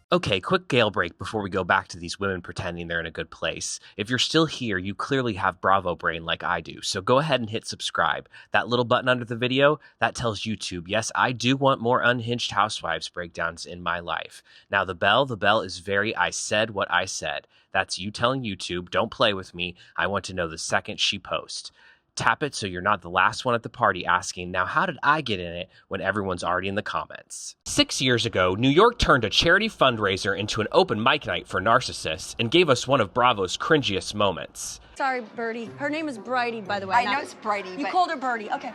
Okay, quick Gale break before we go back to these women pretending they're in a good place. If you're still here, you clearly have Bravo brain like I do, so go ahead and hit subscribe. That little button under the video, that tells YouTube, yes, I do want more unhinged Housewives breakdowns in my life. Now the bell is very I said what I said. That's you telling YouTube, don't play with me, I want to know the second she posts. Tap it so you're not the last one at the party asking, now how did I get in it when everyone's already in the comments? 6 years ago, New York turned a charity fundraiser into an open mic night for narcissists and gave us one of Bravo's cringiest moments. Sorry, Birdie. Her name is Bridie, by the way. I know it's Bridie. You called her Birdie. Okay.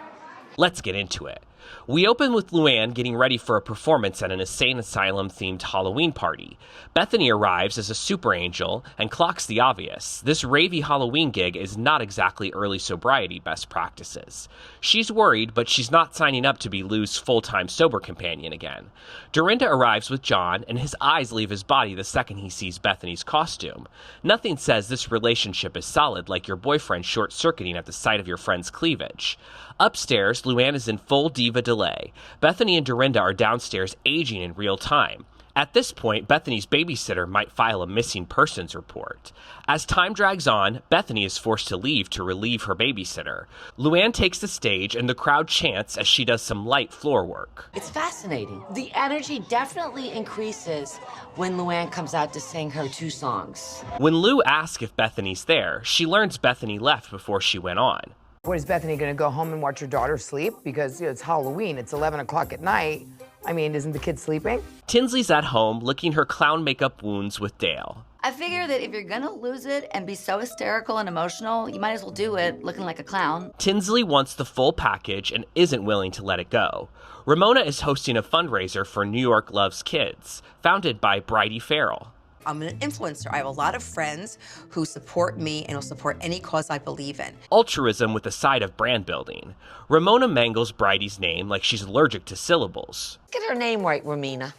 Let's get into it. We open with Luann getting ready for a performance at an insane asylum-themed Halloween party. Bethenny arrives as a super angel and clocks the obvious. This ravey Halloween gig is not exactly early sobriety best practices. She's worried, but she's not signing up to be Lou's full-time sober companion again. Dorinda arrives with John, and his eyes leave his body the second he sees Bethenny's costume. Nothing says this relationship is solid like your boyfriend short-circuiting at the sight of your friend's cleavage. Upstairs, Luann is in full diva delay. Bethenny and Dorinda are downstairs aging in real time. At this point, Bethenny's babysitter might file a missing persons report. As time drags on, Bethenny is forced to leave to relieve her babysitter. Luann takes the stage and the crowd chants as she does some light floor work. It's fascinating. The energy definitely increases when Luann comes out to sing her 2 songs. When Lou asks if Bethenny's there, she learns Bethenny left before she went on. What, is Bethenny going to go home and watch her daughter sleep? Because it's Halloween, it's 11 o'clock at night. I mean, isn't the kid sleeping? Tinsley's at home, licking her clown makeup wounds with Dale. I figure that if you're gonna lose it and be so hysterical and emotional, you might as well do it looking like a clown. Tinsley wants the full package and isn't willing to let it go. Ramona is hosting a fundraiser for New York Loves Kids, founded by Bridie Farrell. I'm an influencer. I have a lot of friends who support me and will support any cause I believe in. Altruism with a side of brand building. Ramona mangles Bridie's name like she's allergic to syllables. Get her name right, Ramina.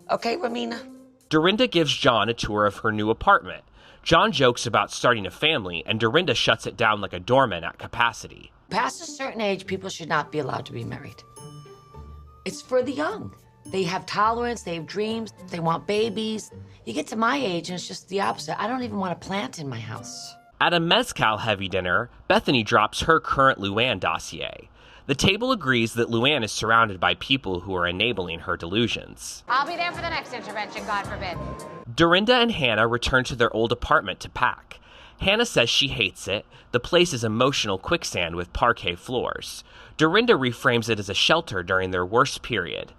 Okay, Ramina? Dorinda gives John a tour of her new apartment. John jokes about starting a family, and Dorinda shuts it down like a doorman at capacity. Past a certain age, people should not be allowed to be married. It's for the young. They have tolerance, they have dreams, they want babies. You get to my age and it's just the opposite. I don't even want a plant in my house. At a mezcal-heavy dinner, Bethenny drops her current Luann dossier. The table agrees that Luann is surrounded by people who are enabling her delusions. I'll be there for the next intervention, God forbid. Dorinda and Hannah return to their old apartment to pack. Hannah says she hates it. The place is emotional quicksand with parquet floors. Dorinda reframes it as a shelter during their worst period.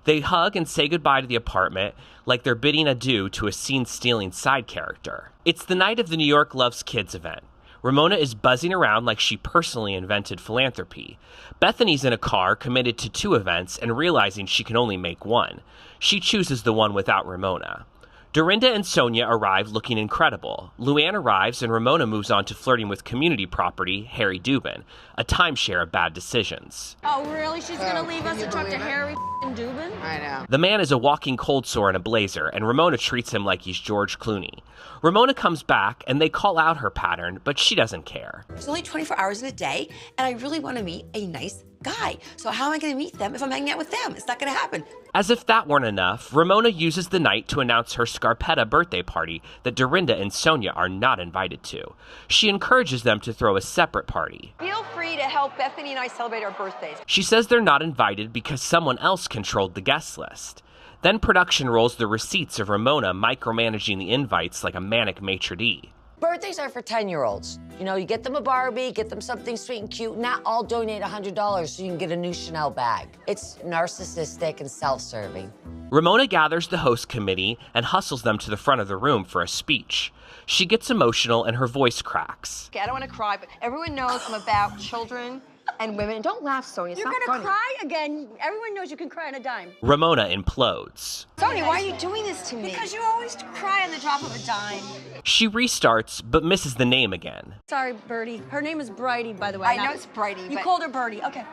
They hug and say goodbye to the apartment like they're bidding adieu to a scene-stealing side character. It's the night of the New York Loves Kids event. Ramona is buzzing around like she personally invented philanthropy. Bethenny's in a car committed to 2 events and realizing she can only make one. She chooses the one without Ramona. Dorinda and Sonja arrive looking incredible. Luann arrives and Ramona moves on to flirting with community property, Harry Dubin, a timeshare of bad decisions. Oh, really? She's gonna leave us to talk to Harry Dubin? I know. The man is a walking cold sore in a blazer, and Ramona treats him like he's George Clooney. Ramona comes back, and they call out her pattern, but she doesn't care. There's only 24 hours in a day, and I really want to meet a nice guy. So how am I going to meet them if I'm hanging out with them? It's not going to happen. As if that weren't enough, Ramona uses the night to announce her Scarpetta birthday party that Dorinda and Sonja are not invited to. She encourages them to throw a separate party. Feel free to help Bethenny and I celebrate our birthdays. She says they're not invited because someone else controlled the guest list. Then production rolls the receipts of Ramona micromanaging the invites like a manic maitre d'. Birthdays are for 10-year-olds. You know, you get them a Barbie, get them something sweet and cute. Now I'll donate $100 so you can get a new Chanel bag. It's narcissistic and self-serving. Ramona gathers the host committee and hustles them to the front of the room for a speech. She gets emotional and her voice cracks. Okay, I don't want to cry, but everyone knows I'm about children and women. And don't laugh, Sonja. It's You're not gonna funny. cry again. Everyone knows you can cry on a dime. Ramona implodes. Sonja, why are you doing this to me? Because you always cry on the drop of a dime. She restarts, but misses the name again. Sorry, Birdie. Her name is Bridie, by the way. I know it's Bridie, You but called her Birdie. Okay.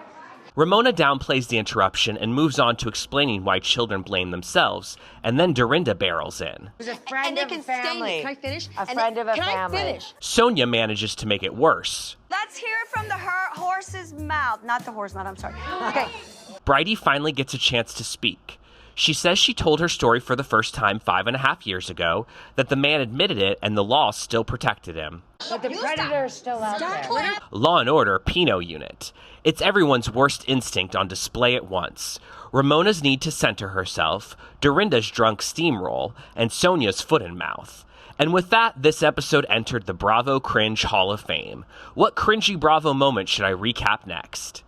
Ramona downplays the interruption and moves on to explaining why children blame themselves, and then Dorinda barrels in. It was a friend and they of can a family. stay. Can I finish? A friend of a can family. I finish? Sonja manages to make it worse. Let's hear it from the horse's mouth. Not the horse, I'm sorry. Okay. Bridie finally gets a chance to speak. She says she told her story for the first time 5.5 years ago, that the man admitted it and the law still protected him. But the predator is still out there. Law and Order Pinot Unit. It's everyone's worst instinct on display at once. Ramona's need to center herself, Dorinda's drunk steamroll, and Sonja's foot in mouth. And with that, this episode entered the Bravo Cringe Hall of Fame. What cringy Bravo moment should I recap next?